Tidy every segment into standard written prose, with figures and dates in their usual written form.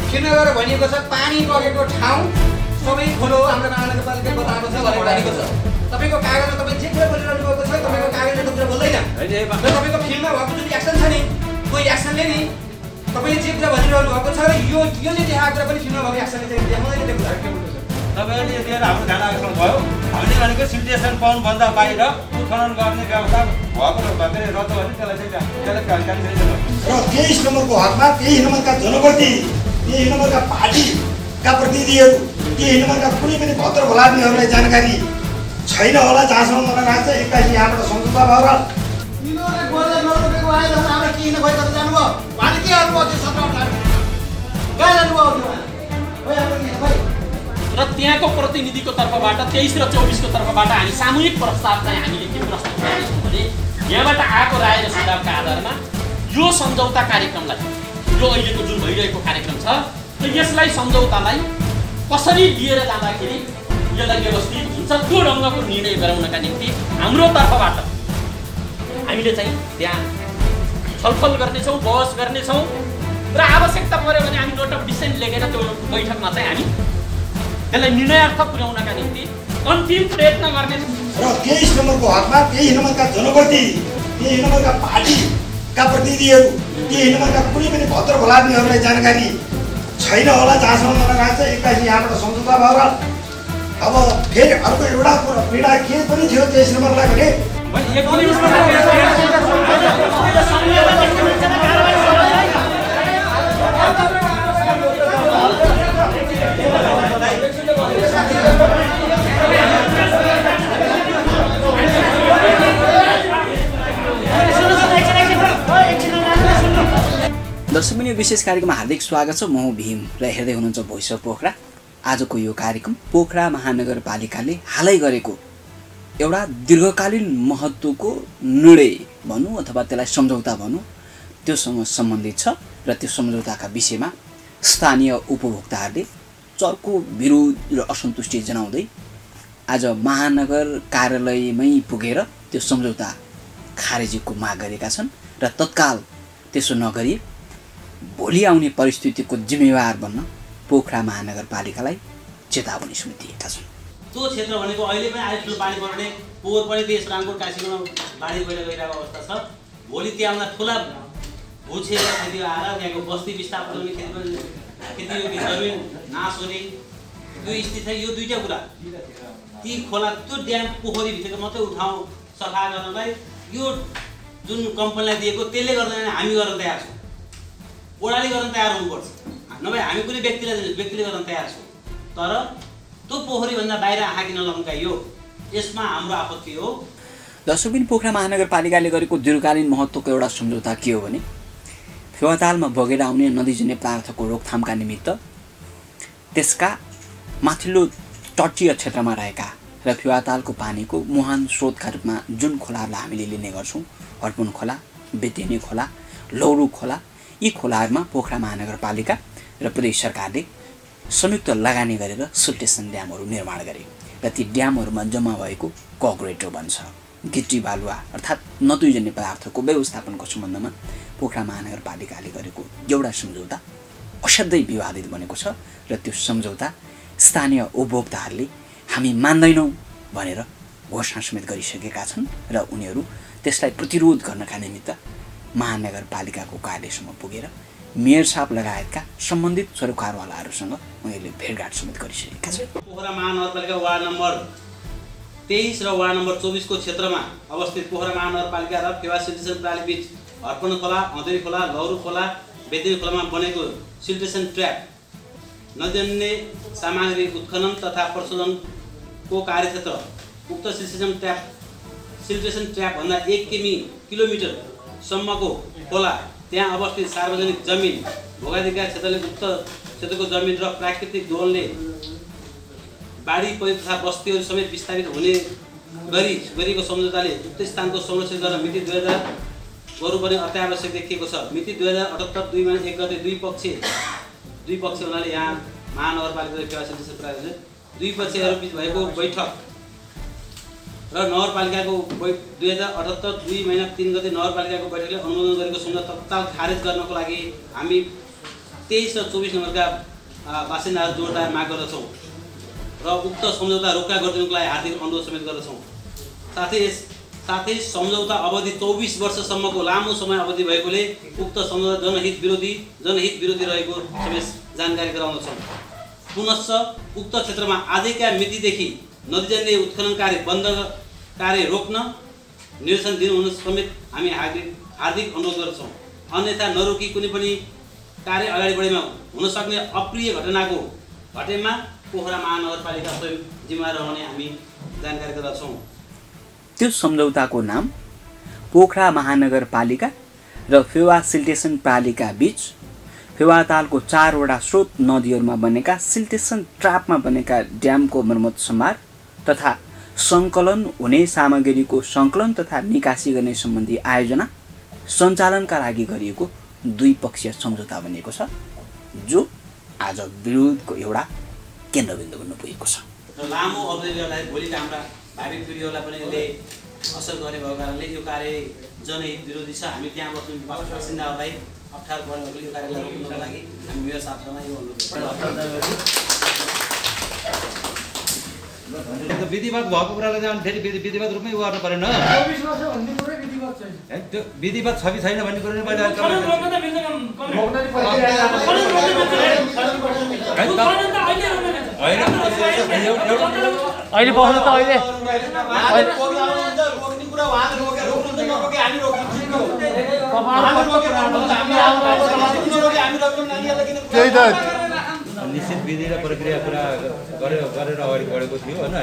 श्रीनगर भनिएको छ पानी बगेको ठाउँ सबै खोलो हाम्रो महानगरपालिकाले बताएको छ भनेर भनेको छ। तपाईको कागजमा तपाईँ जे कुरा बोलिरहनु भएको छ तपाईको कागजले त कुरा बोल्दैन। र तपाईको फिल्डमा भएको जुन एक्सन छ नि त्यो एक्सनले नि तपाईले जे कुरा भनिरहनु भएको छ र योले देखाएको कुरा पनि फिल्डमा भएको एक्सनले चाहिँ देखाउँदैन त्यो कुरा के बोल्नु छ। तपाईहरुले यतिखेर हाम्रो ध्यान आकर्षण भयो। हामीले भनेको सिल्टेसन पाउन्ड भन्दा बाहिर उत्खनन गर्ने व्यवस्था भएको भएकोले रद्द गर्ने त्यसलाई जानकारी छैन। र 23 नम्बरको हकमा 23 नम्बरका जनप्रति 23 नम्बरका पार्टीका प्रतिनिधिहरू 23 नम्बरका कुनै पनि भद्र भलादमीहरूलाई जानकारी छैन होला जहाँसम्म मलाई लाग्छ। 21 यहाँबाट सम्झौता भएर यिनीहरूले गोल्डन नरोकेको आएर हाम्रो किन भइ कता जानुभयो भने के गर्नुभयो त्यो सत्रबाट कहाँ जानुभयो त्यो भइ हाम्रो किन भइ र त्यहाँको प्रतिनिधिको तर्फबाट 23 र 24 को तर्फबाट हामी सामूहिक प्रस्ताव चाहिँ हामीले के प्रस्तुत गरेछौँ भने यहाँबाट आएको राय र सुझावका आधारमा यो सम्झौता कार्यक्रमलाई यो अहिलेको जुन भइरहेको कार्यक्रम छ यसलाई सम्झौतालाई कसरी लिएर जाँदाखेरि यसलाई व्यवस्थित हुन्छ त्यो ढङ्गको निर्णय गराउनका निम्ति हाम्रो तर्फबाट हामीले चाहिँ त्यहाँ छलफल गर्नेछौँ, बहस गर्नेछौँ र आवश्यकता पर्यो भने हामी नोट अफ डिसेन्ट लेखेर त्यो बैठकमा चाहिँ हामी त्यसलाई निर्णयार्थ पुर्याउनका निम्ति अन्तिम प्रयत्न गर्नेछौँ। र 23 नम्बरको हकमा 23 नम्बरका जनप्रति 23 नम्बरका पार्टीका प्रतिनिधिहरू 23 नम्बरका कुनै पनि भद्र भलादमीहरूलाई जानकारी छैन होला जहाँसम्म मलाई लाग्छ। 21 यहाँबाट सम्झौता भएर अब फेरि अर्को एउटा पीडा के पनि थियो 23 नम्बरलाई भने दर्शकबिन विशेष कार्यक्रममा हार्दिक स्वागत छ। म भीम र हेर्दै हुनुहुन्छ भोइस अफ पोखरा। आजको यो कार्यक्रम पोखरा महानगरपालिकाले हालै गरेको एउटा दीर्घकालीन महत्त्वको निर्णय भनौँ अथवा त्यसलाई सम्झौता भनौँ त्योसँग सम्बन्धित छ र त्यो सम्झौताका विषयमा स्थानीय उपभोक्ताहरूले चर्को विरोध र असन्तुष्टि जनाउँदै आज महानगर कार्यालयमै पुगेर त्यो सम्झौता खारेजीको माग गरेका छन् र तत्काल त्यसो नगरी भोलि आउने परिस्थितिको जिम्मेवार बन्न पोखरा महानगरपालिकालाई चेतावनी समेत दिएका छन्। त्यो क्षेत्र भनेको अहिले पनि आइठुलो पानी पर्ने पोहोर पनि त्यस रामकोट काशीमा बाढी गइरहेको अवस्था छ। भोलि त्यहाँ ठुला भूक्षेत्र खेती आएर त्यहाँको बस्ती विस्थापन हुने खेतीयोग्य जमिन नाश हुने त्यो स्थिति छ। यो दुईटा कुरा ती खोला त्यो ड्याम पोखरीभित्रको मात्रै उठाउँ सफा गर्नलाई यो जुन कम्पनीलाई दिएको त्यसले गर्दा हामी गर्न तयार छौँ। ओडाले गर्न तयार हुनुपर्छ नभए हामी कुनै व्यक्तिले गर्न तयार छौँ। तर त्यो पोखरीभन्दा बाहिर आँखा किन लम्काइयो यसमा हाम्रो आपत्ति हो। दर्शकबिन पोखरा महानगरपालिकाले गरेको दीर्घकालीन महत्त्वको एउटा सम्झौता के हो भने फेवातालमा बगेर आउने नदीजन्य पदार्थको रोकथामका निमित्त त्यसका माथिल्लो तटीय क्षेत्रमा रहेका र फेवातालको पानीको मुहान स्रोतका रूपमा जुन खोलाहरूलाई हामीले लिने गर्छौँ हर्पुन खोला, बेतेनी खोला, लौरू खोला यी खोलाहरूमा पोखरा महानगरपालिका र प्रदेश सरकारले संयुक्त लगानी गरेर सिल्टेसन ड्यामहरू निर्माण गरे र ती ड्यामहरूमा जम्मा भएको कग्रेटो भन्छ गिटी बालुवा अर्थात् नदीजन्य पदार्थको व्यवस्थापनको सम्बन्धमा पोखरा महानगरपालिकाले गरेको एउटा सम्झौता असाध्यै विवादित बनेको छ र त्यो सम्झौता स्थानीय उपभोक्ताहरूले हामी मान्दैनौँ भनेर घोषणा समेत गरिसकेका छन् र उनीहरू त्यसलाई प्रतिरोध गर्नका निमित्त महानगरपालिकाको कार्यालयसम्म पुगेर मेयर साहब लगायतका सम्बन्धित सरोकारवालाहरूसँग उनीहरूले भेटघाट समेत गरिसकेका छन्। पोखरा महानगरपालिका वार्ड नम्बर 23 र वार्ड नम्बर 24 को क्षेत्रमा अवस्थित पोखरा महानगरपालिका र फेवा सिल्टेसन प्रणाली बीच हर्पन खोला, अँधेरी खोला, लौरू खोला, बेतेनी खोलामा बनेको सिल्टेसन ट्र्याप नदीजन्य सामग्री उत्खनन तथा प्रशोधनको कार्यक्षेत्र उक्त सिल्टेसन ट्र्याप भन्दा 1 किलोमिटरसम्मको खोला त्यहाँ अवस्थित सार्वजनिक जमिन भोगाधिकार क्षेत्रले उक्त क्षेत्रको जमिन र प्राकृतिक दोहनले बाढी पहिरो तथा बस्तीहरू समेत विस्थापित हुने गरिएको सम्झौताले उक्त स्थानको संरक्षण गर्न मिति 2000 गर्नुपर्ने अत्यावश्यक देखिएको छ। मिति 2078 2 मा 1 गते दुई पक्ष दुई पक्ष हुनाले यहाँ महानगरपालिका र फेवा सिन्डिकेसन प्राली दुई पक्षहरू बिच भएको बैठक र नगरपालिकाको 2078 2 महिना 3 गते नगरपालिकाको बैठकले अनुमोदन गरेको सम्झौता तत्काल खारेज गर्नको लागि हामी 23 र 24 नम्बरका बासिन्दाहरू जोडदार माग गर्दछौँ र उक्त सम्झौता रोक्का गरिदिनुको लागि हार्दिक अनुरोध समेत गर्दछौँ। साथै सम्झौता अवधि 24 वर्षसम्मको लामो समय अवधि भएकोले उक्त सम्झौता जनहित विरोधी रहेको समेत जानकारी गराउँदछौँ। पुनश्च उक्त क्षेत्रमा आजैका मितिदेखि नदीजन्य उत्खनन कार्य रोक्न निर्देशन दिनुहुन समेत हामी हार्दिक अनुरोध गर्छौँ। अन्यथा नरोकी कुनै पनि कार्य अगाडि बढेमा हुन सक्ने अप्रिय घटनामा पोखरा महानगरपालिका स्वयं जिम्मेवार रहने हामी जानकारी गर्दछौँ। त्यो सम्झौताको नाम पोखरा महानगरपालिका र फेवा सिल्टेसन प्रालीका बीच फेवातालको 4 वटा स्रोत नदीहरूमा बनेका सिल्टेसन ट्र्यापमा बनेका ड्यामको मर्मत सम्हार तथा सङ्कलन हुने सामग्रीको सङ्कलन तथा निकासी गर्ने सम्बन्धी आयोजना सञ्चालनका लागि गरिएको द्विपक्षीय सम्झौता बनिएको छ, जो आज विरोधको एउटा केन्द्रबिन्दु बन्न पुगेको छ। लामो अवधिलाई भोलिका हाम्रा भावी पिँढीहरूलाई पनि यसले असर गर्ने भएको कारणले यो कार्य जनहित विरोधी छ। हामी त्यहाँ बस्ने बासिन्दाहरूलाई अप्ठ्यारो पर्ने भएको यो कार्यलाई रोक्नको लागि हामी मेयर साहबसँग यो अनुरोध विधिवत भएको कुरालाई चाहिँ फेरि विधिवत रूपमै उ गर्नु परेन। त्यो विधिवत छ कि छैन भन्ने कुरो मैले अहिले बस्नु त अहिले त्यही त निश्चित विधि र प्रक्रिया पुरा गरेर अगाडि बढेको थियो होइन।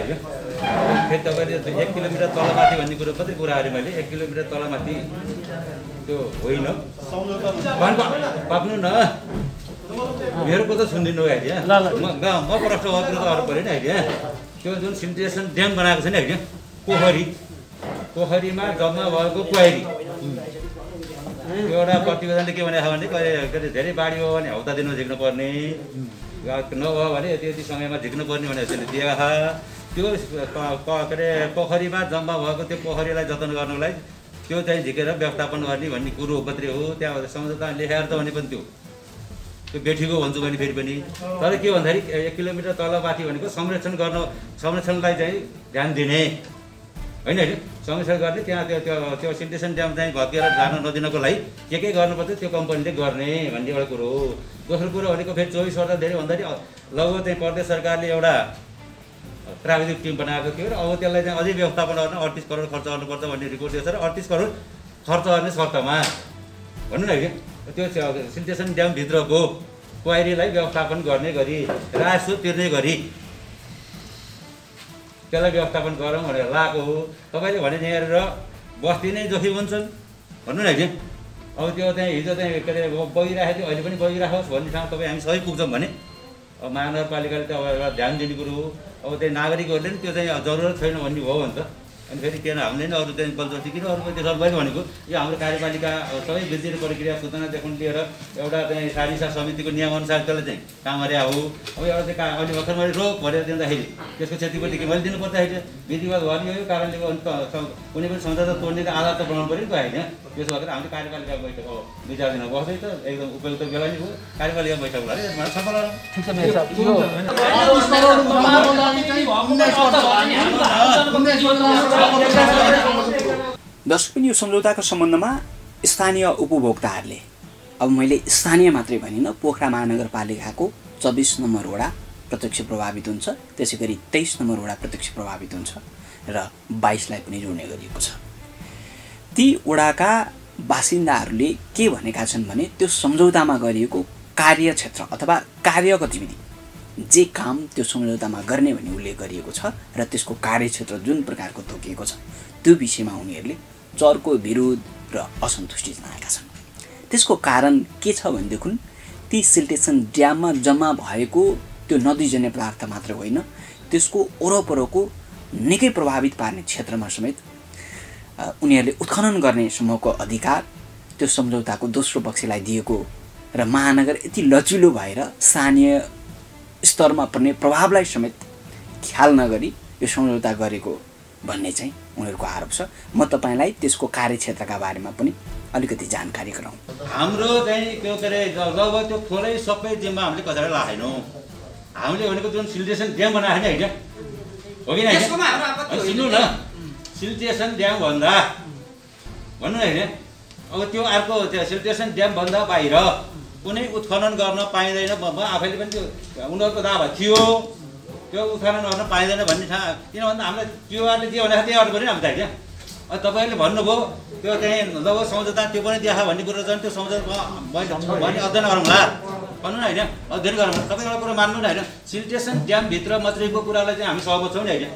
फेरि तपाईँले 1 किलोमिटर तलमाथि भन्ने कुरो मात्रै कुरा गरेँ मैले। 1 किलोमिटर तलमाथि त्यो होइन। पाक्नु न मेरो कुरा त सुनिदिनु हो अहिले। म प्रश्न गर्नु त अरू पऱ्यो नि अहिले। त्यो जुन सिल्टेसन ड्याम बनाएको छ नि अहिले पोखरीमा जम्मा भएको क्वारी एउटा प्रतिवेदनले के भनेको छ भने धेरै बाढी भयो भने हप्ता दिनमा झिक्नु पर्ने, नभयो भने यति समयमा झिक्नु पर्ने भनेर त्यसले दिएको छ। त्यो के अरे पोखरीमा जम्मा भएको त्यो पोखरीलाई जतन गर्नुलाई त्यो चाहिँ झिकेर व्यवस्थापन गर्ने भन्ने कुरो मात्रै हो। त्यहाँ सम्झौता लेखाएर त भने पनि त्यो बेठीको भन्छु भने फेरि पनि। तर के भन्दाखेरि 1 किलोमिटर तलमाथि भनेको संरक्षणलाई चाहिँ ध्यान दिने होइन होइन, संरक्षण गर्ने। त्यहाँ त्यो सिल्टेसन ड्याम चाहिँ भत्केर जान नदिनको लागि के गर्नुपर्छ त्यो कम्पनीले गर्ने भन्ने एउटा कुरो हो। दोस्रो कुरो भनेको फेरि 24 वर्ष धेरै भन्दाखेरि लगभग चाहिँ प्रदेश सरकारले एउटा प्राविधिक टिम बनाएको थियो र अब त्यसलाई चाहिँ अझै व्यवस्थापन गर्न 38 करोड खर्च गर्नुपर्छ भन्ने रिपोर्ट दिएको छ र 38 करोड खर्च गर्ने शर्तमा भन्नु न त्यो सिल्टेसन ड्यामभित्रको क्वारीलाई व्यवस्थापन गर्ने गरी राजस्व तिर्ने गरी त्यसलाई व्यवस्थापन गरौँ भनेर लगाएको हो। तपाईँले भने यहाँनिर बस्ती नै जोखिम हुन्छन् भन्नु न होइन। अब त्यो चाहिँ हिजो चाहिँ के अरे बगिरहेको थियो, अहिले पनि बगिराखोस् भन्ने ठाउँ तपाईँ हामी सबै पुग्छौँ भने अब महानगरपालिकाले त अब एउटा ध्यान दिने कुरो हो। अब त्यही नागरिकहरूले पनि त्यो चाहिँ जरुरत छैन भन्ने भयो भने त अनि फेरि किन हामीले नि अरू चाहिँ बलजस्ती किन अरू पनि त्यसो मैले भनेको यो हाम्रो कार्यपालिका सबै विधि र प्रक्रिया सूचनादेखि लिएर एउटा चाहिँ सारिसा समितिको नियमअनुसार त्यसलाई चाहिँ काम गरे हो। अब एउटा चाहिँ अहिले भर्खर मैले रोक भनेर दिँदाखेरि त्यसको क्षतिपूर्ति के मैले दिनुपर्दाखेरि विधिवत गर्ने यो कारणले कुनै पनि सम्झौता तोड्ने त आधार त बनाउनु पऱ्यो नि त होइन। त्यसो भएर हाम्रो कार्यपालिका बैठक अब 2-4 दिन बस्दै त एकदम उपयुक्त बेला नै हो कार्यपालिका बैठक भएर सफल दर्शक, यो सम्झौताको सम्बन्धमा स्थानीय उपभोक्ताहरूले, अब मैले स्थानीय मात्रै भनिनँ, पोखरा महानगरपालिकाको 24 नम्बर वडा प्रत्यक्ष प्रभावित हुन्छ, त्यसै गरी 23 नम्बर वडा प्रत्यक्ष प्रभावित हुन्छ र 22लाई पनि जोड्ने गरिएको छ। ती वडाका बासिन्दाहरूले के भनेका छन् भने त्यो सम्झौतामा गरिएको कार्यक्षेत्र अथवा कार्य गतिविधि जे काम त्यो सम्झौतामा गर्ने भन्ने उल्लेख गरिएको छ र त्यसको कार्यक्षेत्र जुन प्रकारको तोकिएको छ त्यो विषयमा उनीहरूले चर्को विरोध र असन्तुष्टि जनाएका छन्। त्यसको कारण के छ भनेदेखि ती सिल्टेसन ड्याममा जम्मा भएको त्यो नदीजन्य पदार्थ मात्र होइन, त्यसको वरपरको निकै प्रभावित पार्ने क्षेत्रमा समेत उनीहरूले उत्खनन गर्ने समूहको अधिकार त्यो सम्झौताको दोस्रो पक्षलाई दिएको र महानगर यति लचिलो भएर स्थानीय स्तरमा पर्ने प्रभावलाई समेत ख्याल नगरी यो सम्झौता गरेको भन्ने चाहिँ उनीहरूको आरोप छ। म तपाईँलाई त्यसको कार्यक्षेत्रका बारेमा पनि अलिकति जानकारी गराउँ। हाम्रो चाहिँ के अरे लगभग त्यो खोलै सबै जिम्मा हामीले कसैलाई लाएनौँ। हामीले भनेको जुन सिल्टेसन ड्याम बनाएको होइन हो कि होइन? सुन्नु न, सिल्टेसन ड्याम भन्दा भन्नु होइन, अब त्यो अर्को त्यो सिल्टेसन ड्याम भन्दा बाहिर कुनै उत्खनन गर्न पाइँदैन। म आफैले पनि त्यो उनीहरूको दावा थियो, त्यो उत्खनन गर्न पाइँदैन भन्ने ठाउँ। किन भन्दा हामीलाई त्योहरूले जे भनेको त्यही अर्को पनि हामीलाई क्या। तपाईँहरूले भन्नुभयो त्यो चाहिँ लगभग सम्झौता त्यो पनि देखा भन्ने कुरो चाहिँ त्यो सम्झौता भने अध्ययन गरौँला भन्नु न होइन, अध्ययन गरौँ। तपाईँ एउटा कुरो मान्नु न होइन, सिल्टेसन ड्यामभित्र मात्रेको कुरालाई चाहिँ हामी सहमत छौँ नि होइन?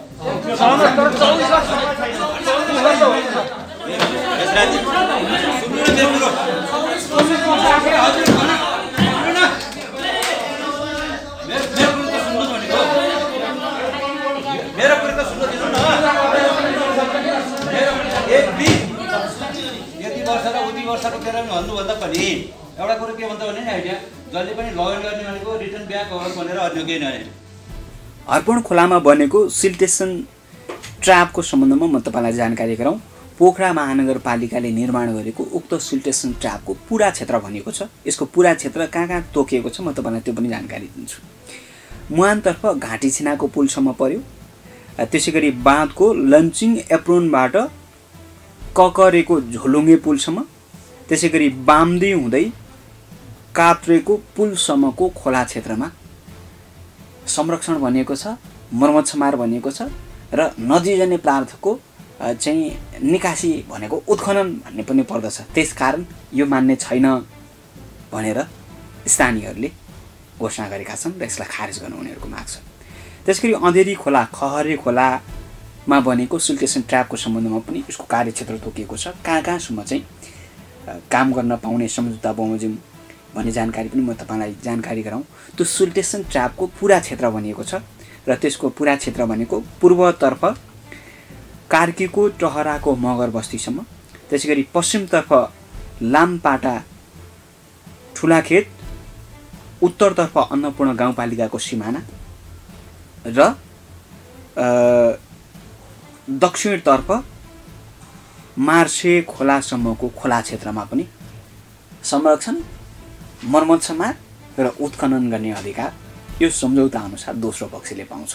मेरो कुरो त सुन्नु दिनु न। यति वर्ष र उति वर्षको बेला पनि भन्नुभन्दा पनि एउटा कुरो के भन्छ भने नि होइन, जसले पनि लगन गर्ने भनेको रिटर्न ब्याक होस् भनेर अन्य केही नआए। अर्पण खोलामा बनेको सिल्टेसन ट्र्यापको सम्बन्धमा म तपाईँलाई जानकारी गराउँ। पोखरा महानगरपालिकाले निर्माण गरेको उक्त सिल्टेसन ट्र्यापको पुरा क्षेत्र भनिएको छ। यसको पुरा क्षेत्र कहाँ कहाँ तोकिएको छ म तपाईँलाई त्यो पनि जानकारी दिन्छु। मुहानतर्फ घाँटी छिनाको पुलसम्म पर्यो, त्यसै गरी बाँधको लन्चिङ एप्रोनबाट ककरेको झोलुङ्गे पुलसम्म, त्यसै गरी बामदी हुँदै कात्रेको पुलसम्मको खोला क्षेत्रमा संरक्षण भनिएको छ, मर्मतसमार भनिएको छ र नदीजन्य पदार्थको चाहिँ निकासी भनेको उत्खनन भन्ने पनि पर्दछ। त्यसकारण यो मान्ने छैन भनेर स्थानीयहरूले घोषणा गरेका छन् र यसलाई खारेज गर्न उनीहरूको माग छ। त्यसैगरी अँधेरी खोला खहरे खोलामा बनेको सिल्टेसन ट्र्यापको सम्बन्धमा पनि यसको कार्यक्षेत्र तोकिएको छ। कहाँ कहाँसम्म चाहिँ काम गर्न पाउने सम्झौता बमोजिम भन्ने जानकारी पनि म तपाईँलाई जानकारी गराउँ। त्यो सिल्टेसन ट्र्यापको पुरा क्षेत्र भनिएको छ र त्यसको पुरा क्षेत्र भनेको पूर्वतर्फ कार्कीको टहराको मगर बस्तीसम्म, त्यसै गरी पश्चिमतर्फ लामपाटा ठुलाखेत, उत्तरतर्फ अन्नपूर्ण गाउँपालिकाको सिमाना र दक्षिणतर्फ मार्से खोलासम्मको खोला क्षेत्रमा पनि संरक्षण, मर्मतसमार र उत्खनन गर्ने अधिकार यो सम्झौता अनुसार दोस्रो पक्षले पाउँछ।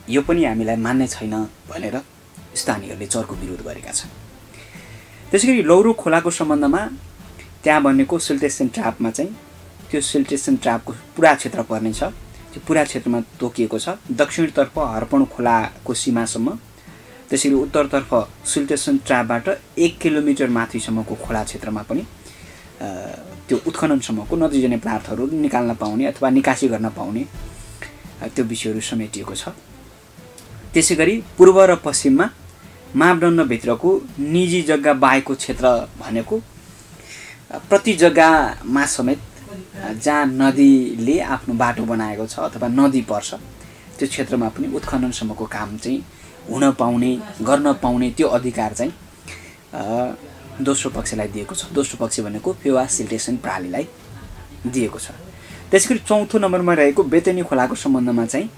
यो पनि हामीलाई मान्ने छैन भनेर स्थानीयहरूले चर्को विरोध गरेका छन्। त्यसैगरी लौरो खोलाको सम्बन्धमा त्यहाँ बनेको सिल्टेसन ट्र्यापमा चाहिँ त्यो सिल्टेसन ट्र्यापको पुरा क्षेत्र पर्नेछ। त्यो पुरा क्षेत्रमा तोकिएको छ। दक्षिणतर्फ हर्पण खोलाको सीमासम्म, त्यसैगरी उत्तरतर्फ सिल्टेसन ट्र्यापबाट 1 किलोमिटर माथिसम्मको खोला क्षेत्रमा पनि त्यो उत्खननसम्मको नदीजन्य पदार्थहरू निकाल्न पाउने अथवा निकासी गर्न पाउने त्यो विषयहरू समेटिएको छ। त्यसै गरी पूर्व र पश्चिममा मापदण्डभित्रको निजी जग्गा बाहेकको क्षेत्र भनेको प्रति जग्गामा समेत जहाँ नदीले आफ्नो बाटो बनाएको छ अथवा नदी पर्छ त्यो क्षेत्रमा पनि उत्खननसम्मको काम चाहिँ हुन पाउने, गर्न पाउने त्यो अधिकार चाहिँ दोस्रो पक्षलाई दिएको छ। दोस्रो पक्ष भनेको फेवा सिल्टेसन प्रणालीलाई दिएको छ। त्यसैगरी चौथो नम्बरमा रहेको बेतेनी खोलाको सम्बन्धमा चाहिँ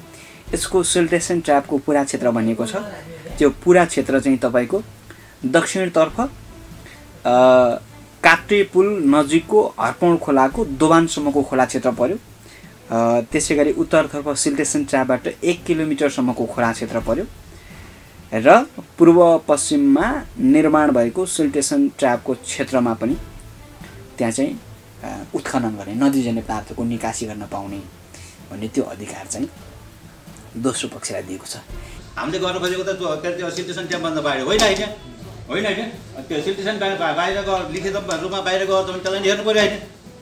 यसको सिल्टेसन ट्र्यापको पुरा क्षेत्र भनिएको छ। त्यो पुरा क्षेत्र चाहिँ तपाईँको दक्षिणतर्फ काट्रे पुल नजिकको हर्पण खोलाको दोबानसम्मको खोला क्षेत्र पर्यो। त्यसै गरी उत्तरतर्फ सिल्टेसन ट्र्यापबाट 1 किलोमिटरसम्मको खोला क्षेत्र पर्यो र पूर्व पश्चिममा निर्माण भएको सिल्टेसन ट्र्यापको क्षेत्रमा पनि त्यहाँ चाहिँ उत्खनन गर्ने, नदीजन्य पदार्थको निकासी गर्न पाउने भन्ने त्यो अधिकार चाहिँ दोस्रो पक्षलाई दिएको छ। हामीले गर्न खोजेको त त्यो सिल्टेसन ड्यामभन्दा बाहिर होइन होइन त्यो सिल्टेसन बाहिर लिखित रूपमा बाहिर गएर तपाईँ त्यसलाई हेर्नु पऱ्यो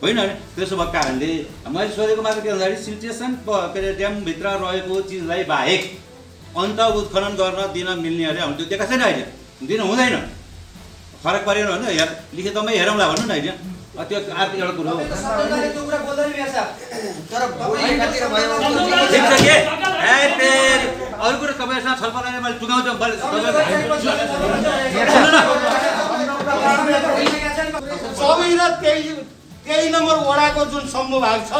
होइन होइन त्यसो भएको कारणले मैले सोधेको मात्र के भन्दाखेरि सिल्टेसन के अरे ड्यामभित्र रहेको चिजलाई बाहेक अन्त उत्खनन गर्न दिन मिल्ने अरे हामीले त्यो दिएको छैन होइन, दिन हुँदैन, फरक परेन होइन, लिखितमै हेरौँला भन्नु न होइन। त्यो अर्को एउटा कुरो हो। अरू कुरो तपाईँसँग छलफल गरेर मैले टुङ्गाउँछु। सबैलाई त्यही 23 नम्बर वडाको जुन समूह भाग छ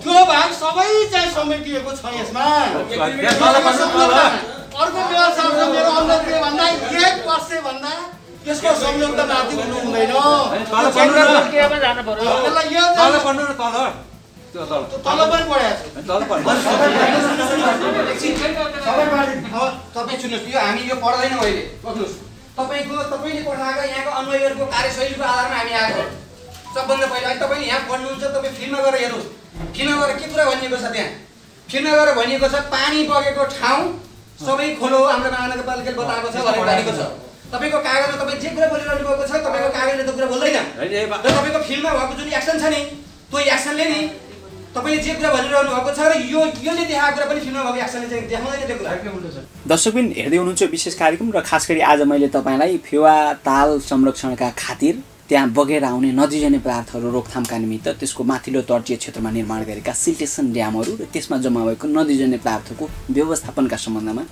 त्यो भाग सबै चाहिँ समेटिएको छ यसमा। अर्को व्यवस्था छ मेरो अनुरोध के भन्दा 1% भन्दा यसको संयोजकता माथि हुनु हुँदैन। तल पनि बढाएको तपाईँ सुन्नुहोस्, यो हामी यो पढ्दैनौँ अहिले। बस्नुहोस्, तपाईँले पठाएको यहाँको अनुयायीहरूको कार्यशैलीको आधारमा हामी आएको सबभन्दा पहिला। अहिले तपाईँले यहाँ पढ्नुहुन्छ, तपाईँ फिल्डमा गएर हेर्नुहोस्। फिल्डमा गएर के कुरा भनिएको छ त्यहाँ? फिल्डमा गएर भनिएको छ पानी बगेको ठाउँ सबै खोलो हाम्रो महानगरपालिकाले बताएको छ भनेर भनेको छ। तपाईँको कागजमा तपाईँ जे कुरा बोलिरहनु भएको छ तपाईँको कागजले त कुरा बोल्दैन। र तपाईँको फिल्डमा भएको जुन एक्सन छ नि त्यो एक्सनले नि तपाईँले जे कुरा भनिरहनु भएको छ र यसले देखाएको कुरा पनि फिल्ममा भएको एक्सनले चाहिँ देखाउँदैन त्यो कुरा। दर्शकबिन हेर्दै हुनुहुन्छ विशेष कार्यक्रम र खास गरी आज मैले तपाईँलाई फेवा ताल संरक्षणका खातिर त्यहाँ बगेर आउने नदीजन्य पदार्थहरू रोकथामका निमित्त त्यसको माथिल्लो तटीय क्षेत्रमा निर्माण गरेका सिल्टेसन ड्यामहरू र त्यसमा जम्मा भएको नदीजन्य पदार्थको व्यवस्थापनका सम्बन्धमा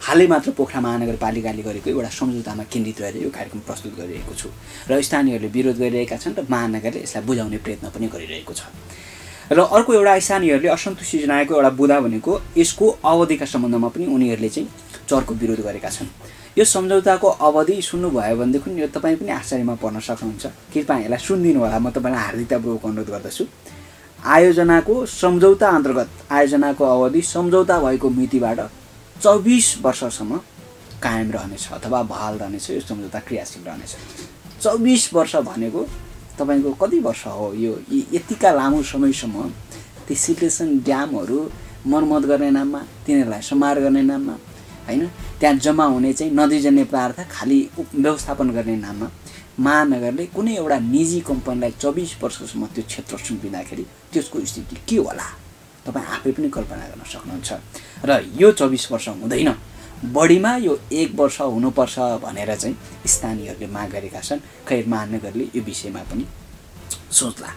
हालै मात्र पोखरा महानगरपालिकाले गरेको एउटा सम्झौतामा केन्द्रित रहेर यो कार्यक्रम प्रस्तुत गरिरहेको छु र स्थानीयहरूले विरोध गरिरहेका छन् र महानगरले यसलाई बुझाउने प्रयत्न पनि गरिरहेको छ। र अर्को एउटा स्थानीयहरूले असन्तुष्टि जनाएको एउटा बुँदा भनेको यसको अवधिका सम्बन्धमा पनि उनीहरूले चाहिँ चर्को विरोध गरेका छन्। यो सम्झौताको अवधि सुन्नुभयो भनेदेखि यो तपाईँ पनि आश्चर्यमा पर्न सक्नुहुन्छ। कृपया यसलाई सुनिदिनु होला, म तपाईँलाई हार्दिकतापूर्वक अनुरोध गर्दछु। आयोजनाको सम्झौता अन्तर्गत आयोजनाको अवधि सम्झौता भएको मितिबाट 24 वर्षसम्म कायम रहनेछ अथवा बहाल रहनेछ। यो सम्झौता क्रियाशील रहनेछ। 24 वर्ष भनेको तपाईँको कति वर्ष हो? यो यतिका लामो समयसम्म ती सिल्टेसन ड्यामहरू मर्मत गर्ने नाममा, तिनीहरूलाई सम्हार गर्ने नाममा, हैन, त्यहाँ जम्मा हुने चाहिँ नदीजन्य पदार्थ खाली व्यवस्थापन गर्ने नाममा महानगरले कुनै एउटा निजी कम्पनीलाई 24 वर्षसम्म त्यो क्षेत्र सुम्पिँदाखेरि त्यसको स्थिति के होला तपाईँ आफै पनि कल्पना गर्न सक्नुहुन्छ। र यो 24 वर्ष हुँदैन, बढीमा यो 1 वर्ष हुनुपर्छ भनेर चाहिँ स्थानीयहरूले माग गरेका छन्। खैर महानगरले यो विषयमा पनि सोच्ला।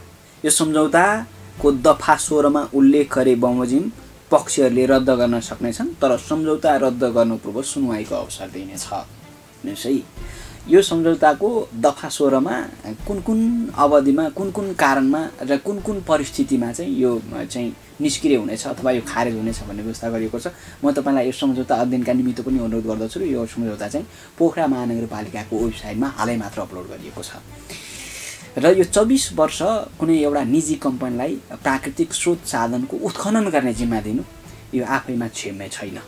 यो सम्झौताको दफा 16 मा उल्लेख गरे बमोजिम पक्षहरूले रद्द गर्न सक्नेछन्, तर सम्झौता रद्द गर्नु पूर्व सुनवाईको अवसर दिइनेछ। सही, यो सम्झौताको दफा 16 मा कुन कुन अवधिमा, कुन कुन कारणमा र कुन कुन परिस्थितिमा चाहिँ यो चाहिँ निष्क्रिय हुनेछ अथवा यो खारेज हुनेछ भन्ने व्यवस्था गरिएको छ। म तपाईँलाई यो सम्झौता अध्ययनका निमित्त पनि अनुरोध गर्दछु र यो सम्झौता चाहिँ पोखरा महानगरपालिकाको वेबसाइटमा हालै मात्र अपलोड गरिएको छ। र यो 24 वर्ष कुनै एउटा निजी कम्पनीलाई प्राकृतिक स्रोत साधनको उत्खनन गर्ने जिम्मा दिनु यो आफैमा क्षम्य छैन,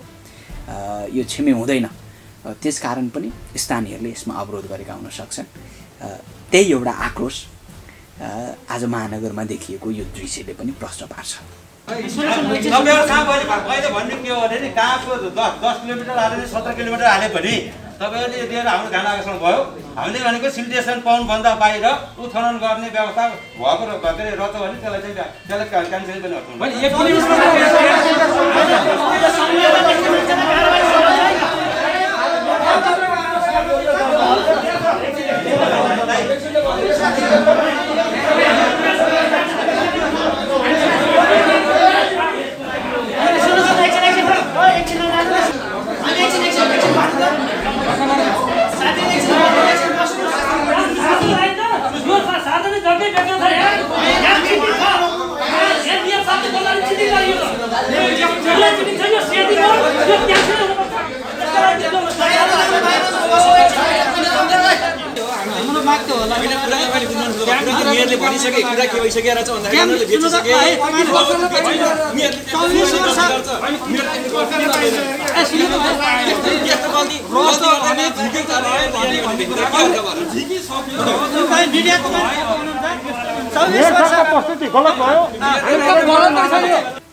यो क्षम्य हुँदैन। त्यसकारण पनि स्थानीयहरूले यसमा अवरोध गरेका हुन सक्छन्। त्यही एउटा आक्रोश आज महानगरमा देखिएको यो दृश्यले पनि प्रश्न पार्छ। तपाईँहरू कहाँ मैले भन्ने के हो भने नि कहाँको 10 किलोमिटर हाल्यो 17 किलोमिटर हाल्यो भने तपाईँहरूले दिएर हाम्रो ध्यान आकर्षण भयो। हामीले भनेको सिल्टेसन पाउनुभन्दा बाहिर उत्खनन गर्ने व्यवस्था भएको र के अरे रह्छ भने त्यसलाई क्यान्सल पनि भनिसके कुरा के भइसकेर छ भन्दा उनीहरुले बेचिसके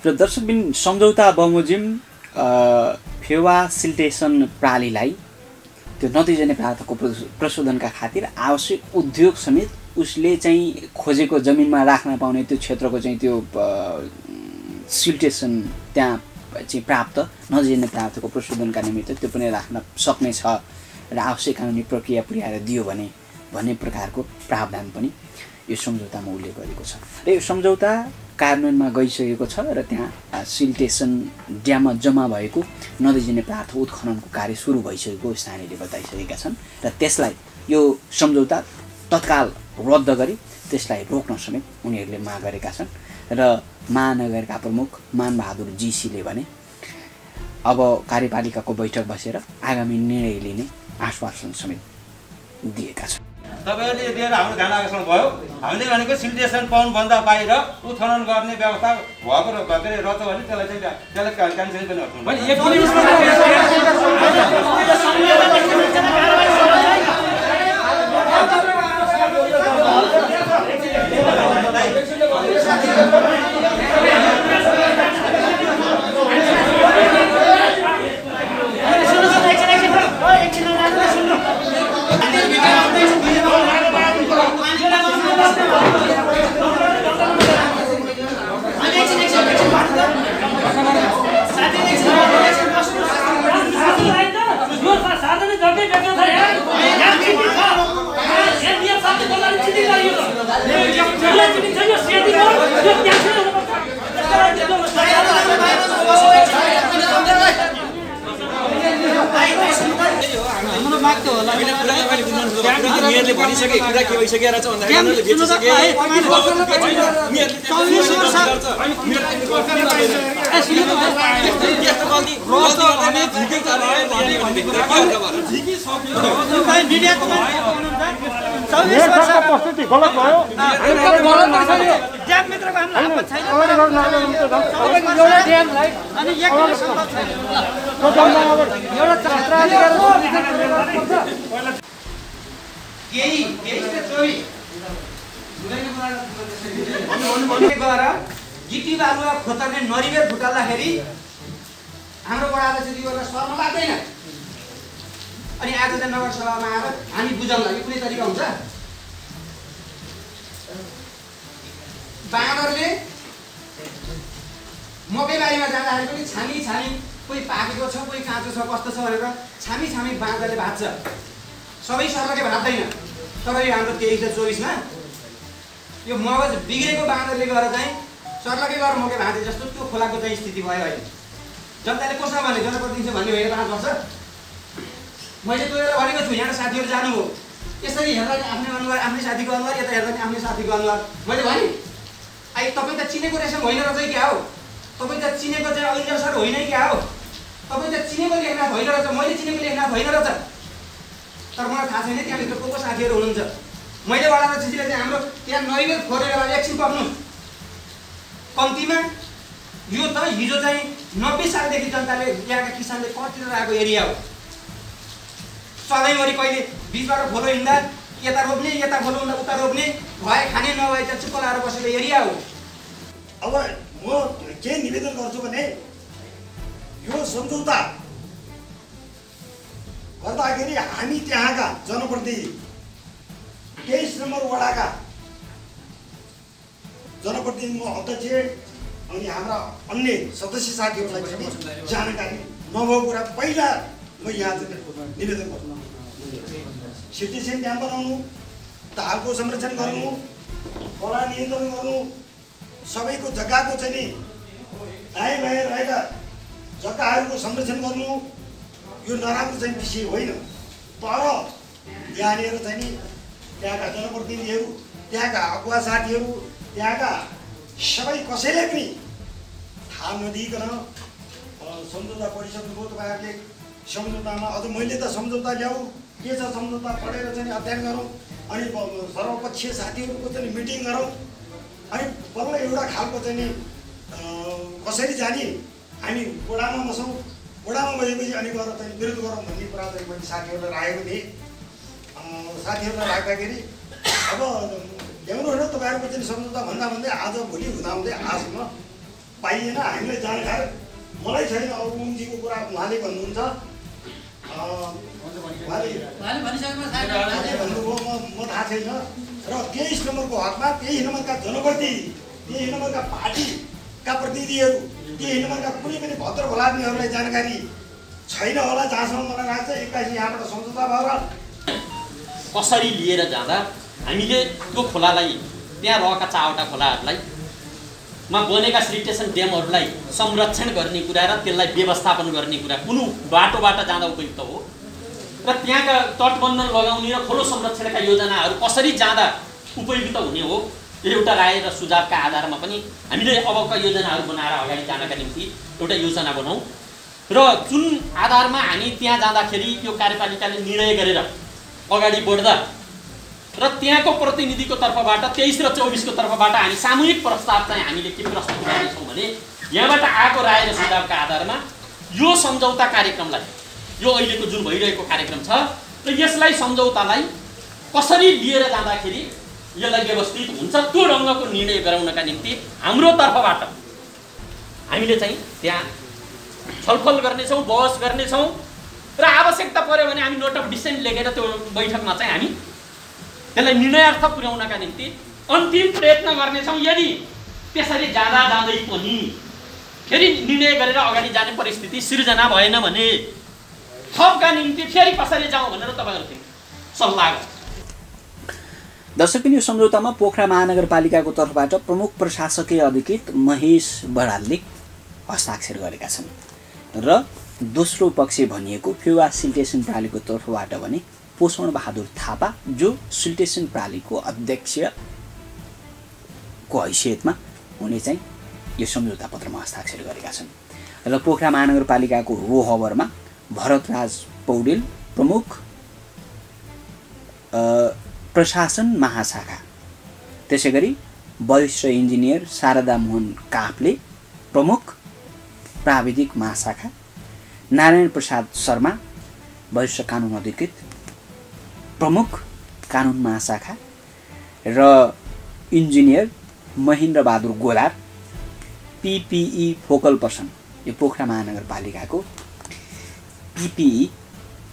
र दर्शकबिन सम्झौता बमोजिम फेवा सिल्टेसन प्रणालीलाई त्यो नदीजन्य पदार्थको प्रशोधनका खातिर आवश्यक उद्योग समेत उसले चाहिँ खोजेको जमिनमा राख्न पाउने त्यो क्षेत्रको चाहिँ त्यो सिल्टेसन त्यहाँ चाहिँ प्राप्त नदीजन्य पदार्थको प्रशोधनका निमित्त त्यो पनि राख्न सक्ने छ र आवश्यक कानुनी प्रक्रिया पुर्याएर दियो भने भन्ने प्रकारको प्रावधान पनि यो सम्झौतामा उल्लेख गरेको छ। र यो सम्झौता कार्यान्वयनमा गइसकेको छ र त्यहाँ सिल्टेसन ड्याममा जम्मा भएको नदीजन्य पदार्थ उत्खननको कार्य सुरु भइसकेको स्थानीयले बताइसकेका छन् र त्यसलाई यो सम्झौता तत्काल रद्द गरी त्यसलाई रोक्न समेत उनीहरूले माग गरेका छन् र महानगरका प्रमुख मानबहादुर जीसीले भने अब कार्यपालिकाको बैठक बसेर आगामी निर्णय लिने आश्वासन समेत दिएका छन्। तपाईँहरूले दिएर हाम्रो ध्यान आकर्षण भयो। हामीले भनेको सिन्डिकेसन पाउनुभन्दा बाहिर उत्खनन गर्ने व्यवस्था भएको के अरे रहेछ भने त्यसलाई क्यान्सल पनि भनिसके कुरा के भइसक्यो रहेछ भन्दाखेरि बेचिसके प्रस्तुति गलत भयो। गिटी बालुवा खोतर्ने नरिवेर फुटाल्दाखेरि हाम्रो वडा अध्यक्षज्यूहरूलाई शर्म लाग्दैन। अनि आज चाहिँ नगरसभामा आएर हामी बुझाउँला यो कुनै तरिका हुन्छ? बाँदरले मकै बारीमा जाँदाखेरि पनि छामी छामी कोही पाकेको छ कोही काँचो छ कस्तो छ भनेर छामी छामी बाँदरले भाँच्छ। सबै सर्लकै भाँच्दैन। तपाईँ हाम्रो 23 र 24 मा यो मगज बिग्रेको बाँदरले गएर चाहिँ सर्लकै गएर मकै भाँचे जस्तो त्यो खोलाको चाहिँ स्थिति भयो अहिले। जनताले कसो भने जनप्रतिनिधि भन्ने होइन 5 वर्ष मैले त्यो बेला भनेको छु। यहाँ साथीहरू जानुभयो यसरी हेर्दा नि आफ्नै अनुहार आफ्नै साथीको अनुहार यता हेर्दा नि आफ्नै साथीको अनुहार। मैले भने आई तपाईँ त चिनेको रेसम होइन रहेछ क्या हो? तपाईँ त चिनेको चाहिँ अलिन्जा सर होइन क्या हो? तपाईँ त चिनेको लेखनाथ होइन रहेछ। मैले चिनेको लेखनाथ होइन रहेछ। तर मलाई थाहा छैन त्यहाँभित्र को साथीहरू हुनुहुन्छ। मैले वडा अध्यक्षजीले चाहिँ हाम्रो त्यहाँ नरिवेल खोरेर एकछिन पर्नु कम्तीमा यो त हिजो चाहिँ 90 सालदेखि जनताले यहाँका किसानले कटिएर आएको एरिया हो। सधैँभरि कहिले बिचबाट खोलो हिँड्दा यता रोप्ने यता खोलो हुँदा उता रोप्ने भए खाने नभए चाहिँ चुप्प लाएर बसेको एरिया हो। अब म के निवेदन गर्छु भने यो सम्झौता गर्दाखेरि हामी त्यहाँका जनप्रतिनिधि 23 नम्बर वडाका जनप्रतिनिधि म अध्यक्ष अनि हाम्रा अन्य सदस्य साथीहरूलाई पनि जानकारी नभएको कुरा पहिला म यहाँ निवेदन गर्छु। सिटिजन ड्याम बनाउनु, तालको संरक्षण गर्नु, खोला नियन्त्रण गर्नु, सबैको जग्गाको चाहिँ नि दायाँ बायाँ रहेका जग्गाहरूको संरक्षण गर्नु यो नराम्रो चाहिँ विषय होइन। तर यहाँनिर चाहिँ नि त्यहाँका जनप्रतिनिधिहरू, त्यहाँका अगुवा साथीहरू, त्यहाँका सबै कसैले पनि थाहा नदिइकन सम्झौता पढिसक्नुभयो तपाईँहरूले। सम्झौतामा अझ मैले त सम्झौता ल्याऊ के छ सम्झौता पढेर चाहिँ अध्ययन गरौँ अनि सर्वपक्षीय साथीहरूको चाहिँ मिटिङ गरौँ अनि बल्ल एउटा खालको चाहिँ नि कसरी जाने हामी वडामा बसौँ। वडामा बसेपछि अनि गएर चाहिँ विरोध गरौँ भन्ने कुरा चाहिँ मैले साथीहरूलाई राखेको थिएँ। साथीहरूलाई राख्दाखेरि अब ल्याउनु होइन तपाईँहरूको चाहिँ सम्झौता भन्दा भन्दै आज भोलि हुँदाहुँदै आजसम्म पाइएन। हामीलाई जानकार मलाई छैन। अब उनजीको कुरा उहाँले भन्नुहुन्छ भन्नुभयो म थाहा छैन। र 23 नम्बरको हकमा 23 नम्बरका जनप्रतिनिधि, 23 नम्बरका पार्टीका प्रतिनिधिहरू, 23 नम्बरका कुनै पनि भद्र भोलादमीहरूलाई जानकारी छैन होला। जहाँसम्म मलाई लाग्छ 21 यहाँबाट सम्झौता भएर कसरी लिएर जाँदा हामीले त्यो खोलालाई त्यहाँ रहेका 4वटा खोलाहरूलाई मा बनेका सिल्टेसन ड्यामहरूलाई संरक्षण गर्ने कुरा र त्यसलाई व्यवस्थापन गर्ने कुरा कुन बाटोबाट जाँदा उपयुक्त हो र त्यहाँका तटबन्धन लगाउने र खोलो संरक्षणका योजनाहरू कसरी जाँदा उपयुक्त हुने हो। एउटा राय र सुझावका आधारमा पनि हामीले अबका योजनाहरू बनाएर अगाडि जानका निम्ति एउटा योजना बनाऊँ र जुन आधारमा हामी त्यहाँ जाँदाखेरि यो कार्यपालिकाले निर्णय गरेर अगाडि बढ्दा र त्यहाँको प्रतिनिधिको तर्फबाट 23 र 24 को तर्फबाट हामी सामूहिक प्रस्ताव चाहिँ हामीले के प्रस्तुत गर्नेछौँ भने यहाँबाट आएको राय र सुझावका आधारमा यो सम्झौता कार्यक्रमलाई यो अहिलेको जुन भइरहेको कार्यक्रम छ र यसलाई सम्झौतालाई कसरी लिएर जाँदाखेरि यसलाई व्यवस्थित हुन्छ त्यो ढङ्गको निर्णय गराउनका निम्ति हाम्रो तर्फबाट हामीले चाहिँ त्यहाँ छलफल गर्नेछौँ, बहस गर्नेछौँ र आवश्यकता पर्यो भने हामी नोट अफ डिसेन्ट लेखेर त्यो बैठकमा चाहिँ हामी त्यसलाई निर्णयार्थ पुर्याउनका निम्ति अन्तिम प्रयत्न गर्नेछौँ। यदि त्यसरी जाँदै पनि फेरि निर्णय गरेर अगाडि जाने परिस्थिति सिर्जना भएन भने थपका निम्ति फेरि कसरी जाउँ भनेर तपाईँहरूको सल्लाह गर्छ। दर्शक, यो सम्झौतामा पोखरा महानगरपालिकाको तर्फबाट प्रमुख प्रशासकीय अधिकृत महेश बरालले हस्ताक्षर गरेका छन् र दोस्रो पक्ष भनिएको फेवा सिल्टेसन प्रणालीको तर्फबाट भने पोषण बहादुर थापा जो सिल्टेसन प्रणालीको अध्यक्षको हैसियतमा उनी चाहिँ यो सम्झौता पत्रमा हस्ताक्षर गरेका छन् र पोखरा महानगरपालिकाको रोहबरमा भरतराज पौडेल प्रमुख प्रशासन महाशाखा, त्यसैगरी वरिष्ठ इन्जिनियर शारदा मोहन काफले प्रमुख प्राविधिक महाशाखा, नारायण प्रसाद शर्मा वरिष्ठ कानुन अधिकृत प्रमुख कानुन महाशाखा र engineer Mahendra Bahadur Golar PPE focal person, यो पोखरा महानगरपालिकाको पिपिई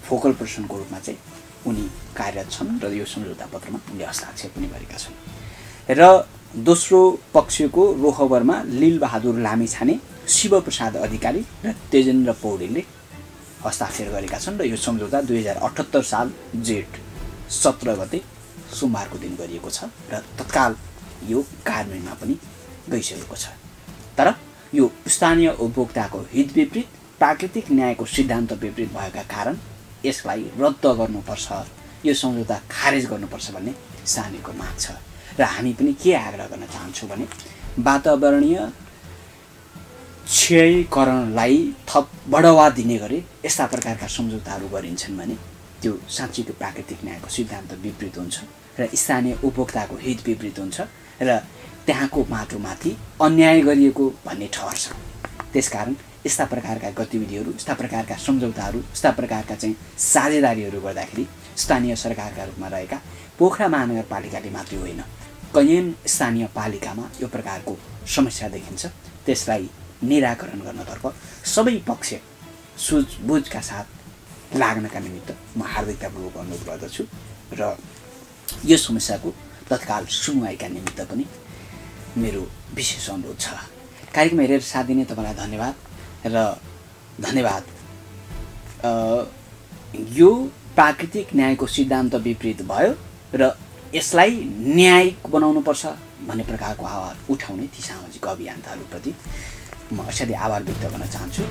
फोकल पर्सनको रूपमा चाहिँ उनी कार्यरत छन् र यो सम्झौता पत्रमा उनले हस्ताक्षर पनि गरेका छन्। र दोस्रो पक्षको रोहबरमा लीलबहादुर लामिछाने, शिवप्रसाद अधिकारी र तेजेन्द्र पौडेलले हस्ताक्षर गरेका छन् र यो सम्झौता 2078 साल जेठ 17 गते सोमबारको दिन गरिएको छ र तत्काल यो कार्यान्वयनमा पनि गइसकेको छ। तर यो स्थानीय उपभोक्ताको हित विपरीत, प्राकृतिक न्यायको सिद्धान्त विपरीत भएका कारण यसलाई रद्द गर्नुपर्छ, यो सम्झौता खारेज गर्नुपर्छ भन्ने स्थानीयको माग छ। र हामी पनि के आग्रह गर्न चाहन्छौँ भने वातावरणीय क्षयीकरणलाई थप बढावा दिने गरी यस्ता प्रकारका सम्झौताहरू गरिन्छन् भने त्यो साँच्चीको प्राकृतिक न्यायको सिद्धान्त विपरीत हुन्छ र स्थानीय उपभोक्ताको हित विपरीत हुन्छ र त्यहाँको माटोमाथि अन्याय गरिएको भन्ने ठहर्छ। त्यसकारण यस्ता प्रकारका गतिविधिहरू, यस्ता प्रकारका सम्झौताहरू, यस्ता प्रकारका चाहिँ साझेदारीहरू गर्दाखेरि स्थानीय सरकारका रूपमा रहेका पोखरा महानगरपालिकाले मात्रै होइन, कैयन स्थानीय पालिकामा यो प्रकारको समस्या देखिन्छ। त्यसलाई निराकरण गर्नतर्फ सबै पक्ष सुझबुझका साथ लाग्नका निमित्त म हार्दिकतापूर्वक अनुरोध गर्दछु र यो समस्याको तत्काल सुनवाईका निमित्त पनि मेरो विशेष अनुरोध छ। कार्यक्रम हेरेर साथ दिने तपाईँलाई धन्यवाद र धन्यवाद। यो प्राकृतिक न्यायको सिद्धान्त विपरीत भयो र यसलाई न्यायिक बनाउनुपर्छ भन्ने प्रकारको आवाज उठाउने ती सामाजिक अभियन्ताहरूप्रति म असाध्यै आभार व्यक्त गर्न चाहन्छु।